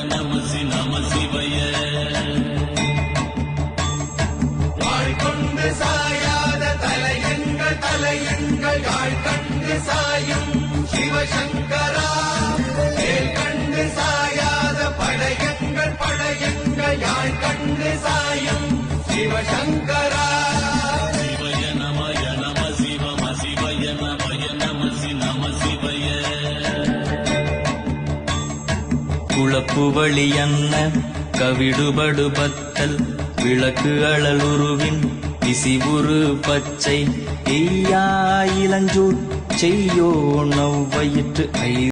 நம சிவய வாழ்கொண்டு சாயாத தலையங்கள் யாழ்கண்டு சாயும் சிவசங்கரா கண்டு சாயாத படையங்கள் யாழ்கண்டு சாயும் சிவசங்கரா சிவய நம சிவய நம சிவய குளப்பு வழியன்ன கவிடுபடு பத்தல் விளக்கு அழலுருவின் இசிவுரு பச்சை எய்யா இளஞ்சூட் செய்யோ நவ்வயிற்று